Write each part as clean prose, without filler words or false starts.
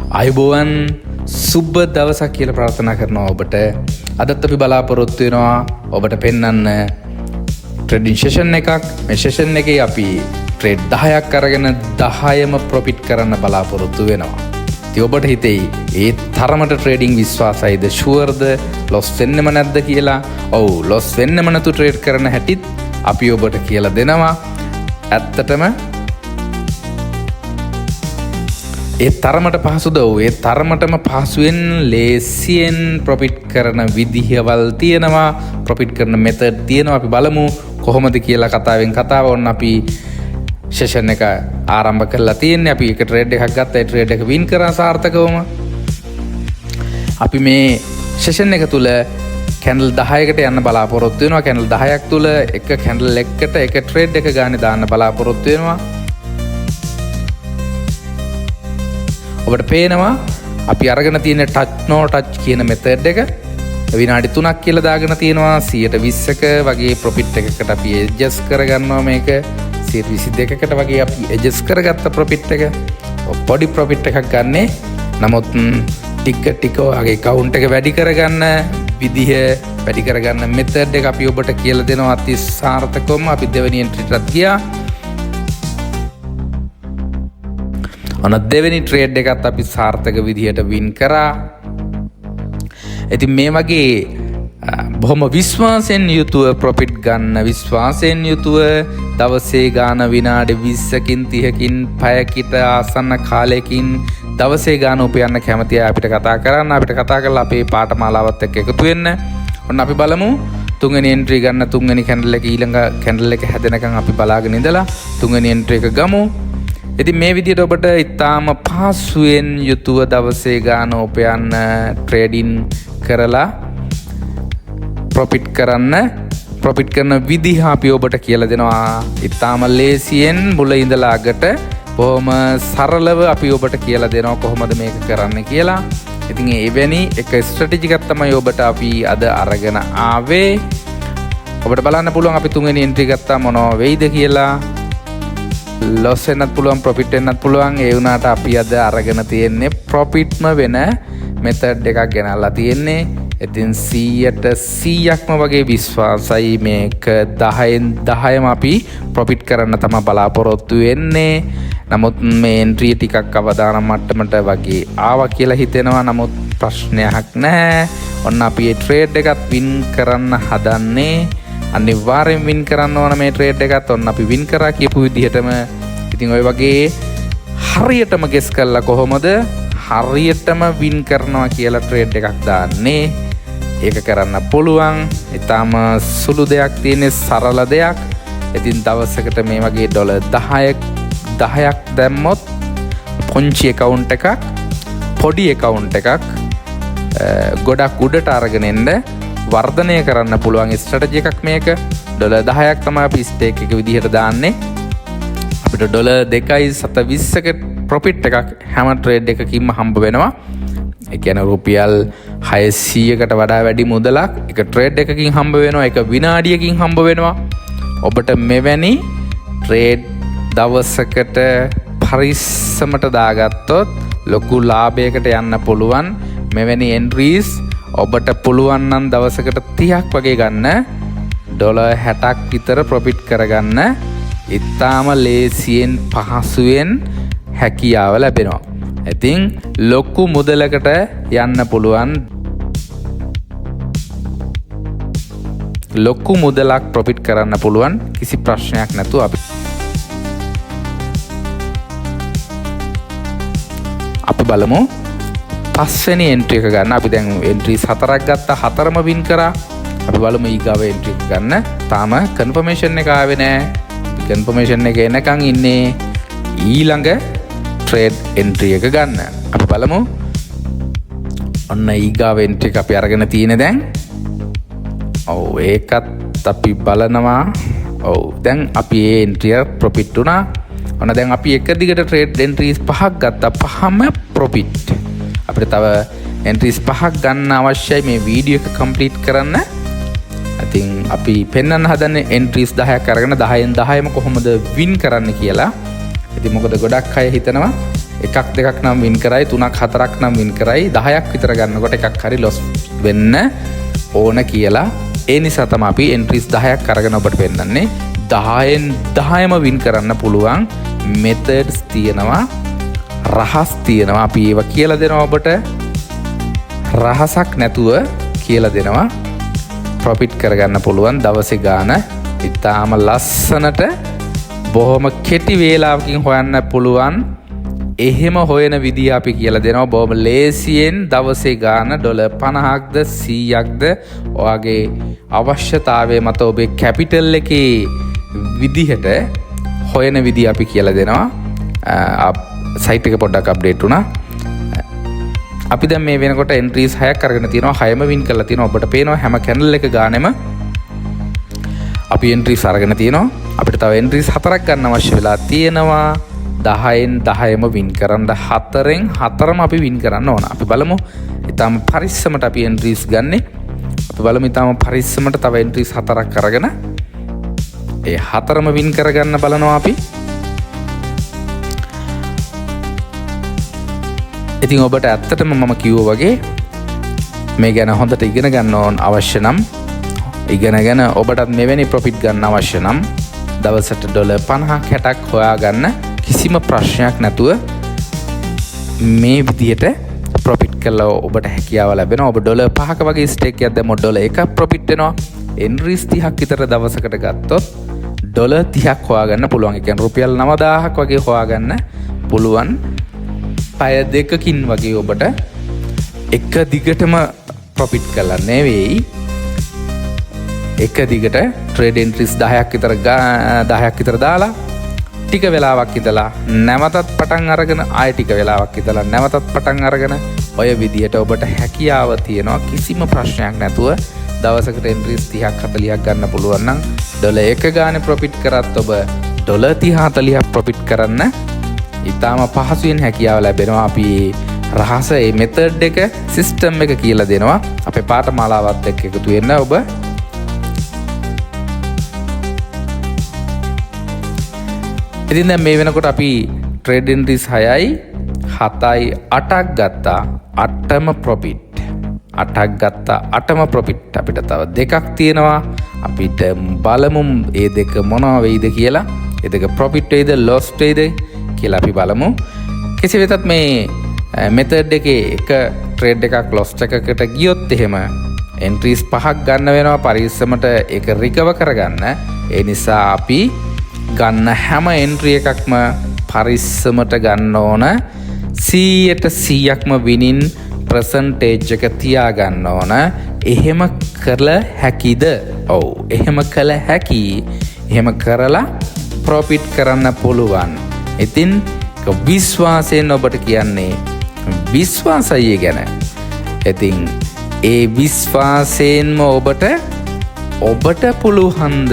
අයුබෝවන් සුබ දවසක් කියලා ප්‍රාර්ථනා කරනවා ඔබට. අදත් අපි බලාපොරොත්තු වෙනවා ඔබට පෙන්වන්න ට්‍රේඩින් සෙෂන් එකක්. මේ සෙෂන් එකේ අපි ට්‍රේඩ් 10ක් අරගෙන 10ම ප්‍රොෆිට් කරන්න බලාපොරොත්තු වෙනවා. ඉතින් ඔබට හිතෙයි ඒ තරමට ට්‍රේඩින් විශ්වාසයිද, ෂුවර්ද, ලොස් වෙන්නෙම නැද්ද කියලා? ඔව්, ලොස් වෙන්නෙම නැතු ට්‍රේඩ් කරන හැටිත් අපි ඔබට කියලා දෙනවා. ඇත්තටම ඒ තරමට පහසුද? ඔව්, ඒ තරමටම පහසුවෙන් ලේසියෙන් ප්‍රොෆිට් කරන විදිහවල් තියෙනවා, ප්‍රොෆිට් කරන මෙතඩ් තියෙනවා. අපි බලමු කොහොමද කියලා. කතාව ඔන්න අපි සෙෂන් එක ආරම්භ කරලා තියෙන්නේ. අපි එක ට්‍රේඩ් එකක් ගත්තා, ඒ ට්‍රේඩ් එක වින් කරා සාර්ථකවම. අපි මේ සෙෂන් එක තුල කැන්ඩල් 10කට යන්න බලාපොරොත්තු වෙනවා. කැන්ඩල් 10ක් තුල එක කැන්ඩල් එකකට එක ට්‍රේඩ් එක ගානේ දාන්න බලාපොරොත්තු වෙනවා. ඔබට පේනවා අපි අරගෙන තියෙන ටච් නෝ ටච් කියන මෙතඩ් එක විනාඩි 3ක් කියලා දාගෙන තියෙනවා. 120ක වගේ ප්‍රොෆිට් එකකට අපි ඇඩ්ජස්ට් කරගන්නවා. මේක 122කට වගේ අපි ඇඩ්ජස්ට් කරගත්ත ප්‍රොෆිට් එක. පොඩි ප්‍රොෆිට් එකක් ගන්නෙ. නමුත් ටික වගේ කවුන්ට් එක වැඩි කරගන්න විදිහ, වැඩි කරගන්න මෙතඩ් එක අපි ඔබට කියලා දෙනවා. අති සාර්ථකවම අපි දෙවෙනි එන්ට්‍රියටත් ගියා. ඔන්න දෙවෙනි ට්‍රේඩ් එකත් අපි සාර්ථක විදිහට වින් කරා. ඉතින් මේ වගේ බොහොම විශ්වාසයෙන් යුතුව ප්‍රොෆිට් ගන්න, විශ්වාසයෙන් යුතුව දවසේ ගාන විනාඩි 20කින් 30කින් පැයකට ආසන්න කාලයකින් දවසේ ගාන උපයන්න කැමති අය අපිට කතා කරන්න. අපිට කතා කරලා අපේ පාඨමාලාවත් එක්ක එකතු වෙන්න. ඔන්න අපි බලමු තුන්වෙනි එන්ට්‍රි ගන්න. තුන්වෙනි කැන්ඩල් එක ඊළඟ කැන්ඩල් එක හැදෙනකන් අපි බලාගෙන ඉඳලා තුන්වෙනි එන්ට්‍රි එක ගමු. ඉතින් මේ විදිහට ඔබට ඉතාම පහසුවෙන් යුතුව දවසේ ගාන උපයන්න, ට්‍රේඩින් කරලා ප්‍රොෆිට් කරන විදිහ අපි ඔබට කියලා දෙනවා. ඉතාම ලේසියෙන් මුල ඉඳලා අගට බොහොම සරලව අපි ඔබට කියලා දෙනවා කොහොමද මේක කරන්න කියලා. ඉතින් එවැනි එක ස්ට්‍රැටජි එකක් තමයි ඔබට අපි අද අරගෙන ආවේ. ඔබට බලන්න පුළුවන් අපි තුන්වෙනි එන්ට්‍රි ගත්තා මොනවා වෙයිද කියලා. ලොස් වෙන්නත් පුළුවන්, ප්‍රොෆිට් වෙන්නත් පුළුවන්. ඒ වුණාට අපි අද අරගෙන තියෙන්නේ ප්‍රොෆිට්ම වෙන මෙතඩ් එකක් ගෙනල්ලා තියෙන්නේ. ඉතින් 100%ක්ම වගේ විශ්වාසයි මේක 10න් 10ම අපි ප්‍රොෆිට් කරන්න තමයි බලාපොරොත්තු වෙන්නේ. නමුත් මේ එන්ට්‍රි ටිකක් අවදානම් මට්ටමට වගේ ආවා කියලා හිතෙනවා. නමුත් ප්‍රශ්නයක් නැහැ. ඔන්න අපි මේ ට්‍රේඩ් එකත් වින් කරන්න හදන්නේ. අනිවාර්යෙන් වින් කරන්න ඕන මේ ට්‍රේඩ් එකත්. ඔන්න අපි වින් කරා කියපු විදිහටම. ඉතින් ඔය වගේ හරියටම ගෙස් කරලා කොහොමද හරියටම වින් කරනවා කියලා ට්‍රේඩ් එකක් දාන්නේ. ඒක කරන්න පුළුවන්. ඊටාම සුළු දෙයක් තියෙන්නේ, සරල දෙයක්. ඉතින් දවසකට මේ වගේ ඩොලර් 10ක් දැම්මොත් පොන්චි account එකක්, පොඩි account එකක් ගොඩක් උඩට අරගෙන එන්න වර්ධනය කරන්න පුළුවන් ස්ට්‍රැටජි එකක් මේක. ඩොලර් 10ක් තමයි අපි ස්ටේක් එක විදිහට දාන්නේ. අපිට ඩොලර් 2.720ක ප්‍රොෆිට් එකක් හැම ට්‍රේඩ් එකකින්ම හම්බ වෙනවා. ඒ කියන්නේ රුපියල් 600කට වඩා වැඩි මුදලක් එක ට්‍රේඩ් එකකින් හම්බ වෙනවා. එක විනාඩියකින් හම්බ වෙනවා. ඔබට මෙවැනි ට්‍රේඩ් දවසකට පරිස්සමට දාගත්තොත් ලොකු ලාභයකට යන්න පුළුවන්. මෙවැනි එන්ට්‍රීස් ඔබට පුළුවන් නම් දවසකට 30ක් වගේ ගන්න, ඩොලර් 60ක් විතර ප්‍රොෆිට් කරගන්න ඉතාම ලේසියෙන් පහසුවෙන් හැකියාව ලැබෙනවා. ඉතින් ලොකු මුදලකට යන්න පුළුවන්, ලොකු මුදලක් ප්‍රොෆිට් කරන්න පුළුවන් කිසි ප්‍රශ්නයක් නැතුව අපි බලමු පස්වෙනි එන්ට්‍රි එක ගන්න. අපි දැන් එන්ට්‍රීස් 4ක් ගත්තා, 4ම වින් කරා. අපි බලමු ඊගාව එන්ට්‍රි එක ගන්න. තාම කන්ෆර්මේෂන් එක ආවේ නැහැ. කන්ෆර්මේෂන් එක එනකන් ඉන්නේ ඊළඟ ට්‍රේඩ් එන්ට්‍රි එක ගන්න. අපි බලමු. ඔන්න ඊගාව එන්ට්‍රි එක අපි අරගෙන තියෙන්නේ දැන්. ඔව්, ඒකත් අපි බලනවා. ඔව්, දැන් අපි මේ එන්ට්‍රිය ප්‍රොෆිට් වුණා. ඔන්න දැන් අපි එක දිගට ට්‍රේඩ් එන්ට්‍රීස් 5ක් ගත්තා. 5ම ප්‍රොෆිට්. අපිට තව එන්ට්‍රීස් 5ක් ගන්න අවශ්‍යයි මේ වීඩියෝ එක කම්ප්ලීට් කරන්න. ඉතින් අපි පෙන්වන්න හදන්නේ එන්ට්‍රීස් 10ක් අරගෙන 10න් 10ම කොහොමද වින් කරන්න කියලා. ඉතින් මොකද ගොඩක් අය හිතනවා එකක් දෙකක් නම් වින් කරයි 3ක් 4ක් නම් වින් කරයි 10ක් විතර ගන්නකොට එකක් හරි ලොස් වෙන්න ඕන කියලා. ඒ නිසා තමයි අපි එන්ට්‍රීස් 10ක් අරගෙන ඔබට පෙන්නන්නේ. 10න් 10ම වින් කරන්න පුළුවන් මෙතඩ්ස් තියෙනවා, රහස් තියෙනවා. අපි ඒවා කියලා දෙනවා ඔබට. රහසක් නැතුව කියලා දෙනවා. ප්‍රොෆිට් කරගන්න පුළුවන් දවසේ ගාන ඉතාම ලස්සනට බොහොම කෙටි වේලාවකින් හොයන්න පුළුවන්. එහෙම හොයන විදිහ අපි කියලා දෙනවා. බොහොම ලේසියෙන් දවසේ ගාන $50ක්ද 100ක්ද ඔයාගේ අවශ්‍යතාවය මත ඔබේ කැපිටල් එකේ විදිහට හොයන විදිහ අපි කියලා දෙනවා. සයිට් එක පොඩ්ඩක් අප්ඩේට් වුණා. අපි දැන් මේ වෙනකොට එන්ට්‍රීස් 6ක් අරගෙන තියෙනවා. 6ම වින් කරලා තියෙනවා. ඔබට පේනවා හැම කැන්ඩල් එක ගානෙම අපි එන්ට්‍රීස් අරගෙන තියෙනවා. අපිට තව එන්ට්‍රීස් 4ක් ගන්න අවශ්‍ය වෙලා තියෙනවා. 10න් 10ම වින් කරන්න 4න් 4ම අපි වින් කරන්න ඕන. අපි බලමු ඊටම පරිස්සමට අපි එන්ට්‍රීස් ගන්නෙ. අපි බලමු ඊටම පරිස්සමට තව එන්ට්‍රීස් 4ක් අරගෙන ඒ 4ම වින් කරගන්න බලනවා අපි. ඉතින් ඔබට ඇත්තටම මම කිව්වා වගේ මේ ගැන හොඳට ඉගෙන ගන්න ඕන අවශ්‍ය නම් ඉගෙනගෙන ඔබටත් මෙවැනි ප්‍රොෆිට් ගන්න අවශ්‍ය නම් දවසට $50ක් 60ක් හොයාගන්න කිසිම ප්‍රශ්නයක් නැතුව මේ විදියට ප්‍රොෆිට් කළා ඔබට හැකියාව ලැබෙනවා. ඔබ $5ක වගේ ස්ටේක් එකක් දැම්මොත් $1ක් ප්‍රොෆිට් වෙනවා. එන්ට්‍රීස් 30ක් විතර දවසකට ගත්තොත් $30ක් හොයාගන්න පුළුවන්. ඒ කියන්නේ රුපියල් 9000ක් වගේ හොයාගන්න පුළුවන්. පය දෙකකින් වගේ ඔබට එක දිගටම ප්‍රොෆිට් කළා නෙවෙයි. එක දිගට ට්‍රේඩ් එන්ට්‍රීස් 10ක් විතර දාලා ටික වෙලාවක් ඉඳලා නැවතත් පටන් අරගෙන ආයෙ ටික වෙලාවක් ඉඳලා නැවතත් පටන් අරගෙන ඔය විදියට ඔබට හැකියාව තියෙනවා කිසිම ප්‍රශ්නයක් නැතුව දවසකට එන්ට්‍රීස් 30ක් 40ක් ගන්න පුළුවන් නම් $1 ගානේ ප්‍රොෆිට් කරත් ඔබ $30 40ක් ප්‍රොෆිට් කරන්න ඉතාම පහසුවෙන් හැකියාව ලැබෙනවා. අපි රහස මේ මෙතඩ් එක සිස්ටම් එක කියලා දෙනවා. අපේ පාඨමාලාවත් එක්ක එකතු වෙන්න ඔබ. ඉතින් දැන් මේ වෙනකොට අපි ට්‍රේඩ් එන්ට්‍රීස් 6යි 7යි 8ක් ගත්තා. 8ම ප්‍රොෆිට්. 8ක් ගත්තා 8ම ප්‍රොෆිට්. අපිට තව දෙකක් තියෙනවා. අපිට බලමු මේ දෙක මොනවා වෙයිද කියලා. මේ දෙක ප්‍රොෆිට් වෙයිද ලොස් වෙයිද කියලා අපි බලමු. කෙසේ වෙතත් මේ මෙතඩ් එකේ එක ට්‍රේඩ් එකක් ලොස් එකකට ගියොත් එහෙම එන්ට්‍රීස් 5ක් ගන්න වෙනවා පරිස්සමට ඒක රිකවර් කරගන්න. ඒ නිසා අපි ගන්න හැම එන්ට්‍රි එකක්ම පරිස්සමට ගන්න ඕන. 100%ක්ම විනින් ප්‍රසන්ටේජ් එක තියා ගන්න ඕන. එහෙම කළ හැකිද? ඔව් එහෙම කළ හැකි. එහෙම කරලා ප්‍රොෆිට් කරන්න පුළුවන්. ඉතින් විශ්වාසයෙන් ඔබට කියන්නේ විශ්වාසය ගැන. ඉතින් ඒ විශ්වාසයෙන්ම ඔබට පුළුවන්ද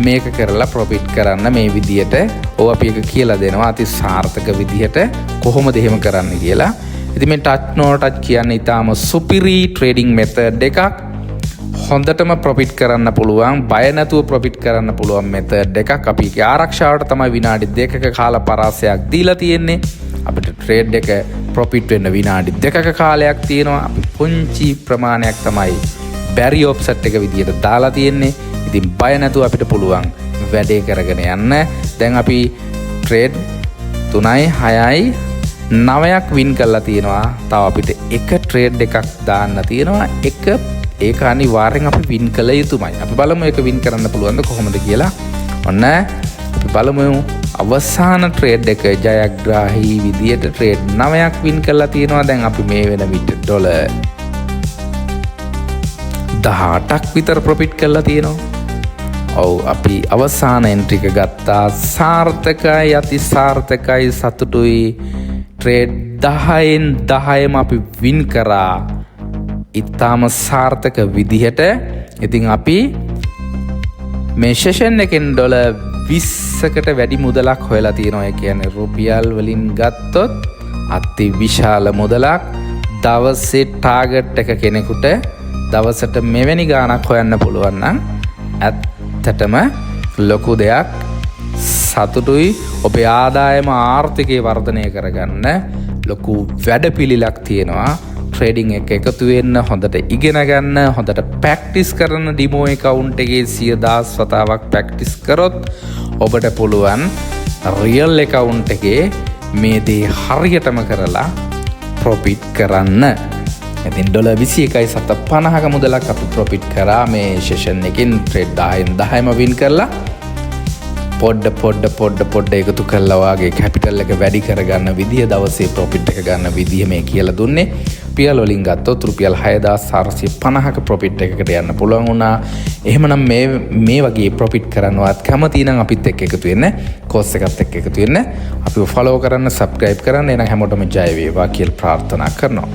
මේක කරලා ප්‍රොෆිට් කරන්න මේ විදියට ඔය අපි එක කියලා දෙනවා අති සාර්ථක විදියට කොහොමද එහෙම කරන්න කියලා. ඉතින් මේ ටච් නෝ ටච් කියන්නේ ඊටාම සුපිරි ට්‍රේඩින් මෙතඩ් එකක්. හොඳටම ප්‍රොෆිට් කරන්න පුළුවන්, බය නැතුව ප්‍රොෆිට් කරන්න පුළුවන් මෙතඩ් එකක්. අපි ඒකේ ආරක්ෂාවට තමයි විනාඩි 2ක කාල පරාසයක් දීලා තියෙන්නේ. අපිට ට්‍රේඩ් එක ප්‍රොෆිට් වෙන්න විනාඩි 2ක කාලයක් තියෙනවා. අපි පුංචි ප්‍රමාණයක් තමයි බැරි ඔෆ්සෙට් එක විදියට දාලා තියෙන්නේ. ඉතින් බය නැතුව අපිට පුළුවන් වැඩේ කරගෙන යන්න. දැන් අපි ට්‍රේඩ් 3යි 6යි 9ක් වින් කරලා තියෙනවා. තව අපිට එක ට්‍රේඩ් එකක් දාන්න තියෙනවා. ඒක අනිවාර්යෙන් අපි වින් කළ යුතුමයි. අපි බලමු ඒක වින් කරන්න පුළුවන්ද කොහොමද කියලා. ඔන්න අපි බලමු අවසාන ට්‍රේඩ් එක ජයග්‍රාහී විදියට ට්‍රේඩ් 9ක් වින් කරලා තියෙනවා. දැන් අපි මේ වෙන විට $18ක් විතර ප්‍රොෆිට් කරලා තියෙනවා. ඔව් අපි අවසාන එන්ට්‍රි එක ගත්තා. සාර්ථකයි, අති සාර්ථකයි, සතුටුයි. ට්‍රේඩ් 10න් 10ම අපි වින් කරා. ඉතාම සාර්ථක විදිහට. ඉතින් අපි මේ සෙෂන් එකෙන් $20කට වැඩි මුදලක් හොයලා තියෙනවා. ඒ කියන්නේ රුපියල් වලින් ගත්තොත් අති විශාල මුදලක්. දවසේ ටාගට් එක කෙනෙකුට දවසට මෙවැනි ගාණක් හොයන්න පුළුවන් නම් ඇත්තටම ලොකු දෙයක්. සතුටුයි. ඔබේ ආදායම ආර්ථිකය වර්ධනය කරගන්න ලොකු වැඩපිළිවෙලක් තියෙනවා. ට්‍රේඩින් එක එකතු වෙන්න, හොඳට ඉගෙන ගන්න, හොඳට ප්‍රැක්ටිස් කරන ඩිමෝ account එකේ 100,000 වතාවක් ප්‍රැක්ටිස් කරොත් ඔබට පුළුවන් රියල් account එකේ මේ දේ හරියටම කරලා ප්‍රොෆිට් කරන්න. ඉතින් $21.50ක මුදලක් අපි ප්‍රොෆිට් කරා මේ සෙෂන් එකකින්. ට්‍රේඩ් 10න් 10ම වින් කරලා පොඩ්ඩ එකතු කළා වාගේ කැපිටල් එක වැඩි කරගන්න විදිය, දවසේ ප්‍රොෆිට් එක ගන්න විදිය මේ කියලා දුන්නේ. රුපියල් වලින් ගත්තොත් රුපියල් 6,450ක ප්‍රොෆිට් එකකට යන්න පුළුවන් වුණා. එහෙමනම් මේ වගේ ප්‍රොෆිට් කරන්නවත් කැමති නම් අපිත් එක්ක එකතු වෙන්න, කෝස් එකත් එක්ක එකතු වෙන්න. අපිව ෆලෝ කරන්න, සබ්ස්ක්‍රයිබ් කරන්න. එහෙනම් හැමෝටම ජය වේවා කියලා ප්‍රාර්ථනා කරනවා.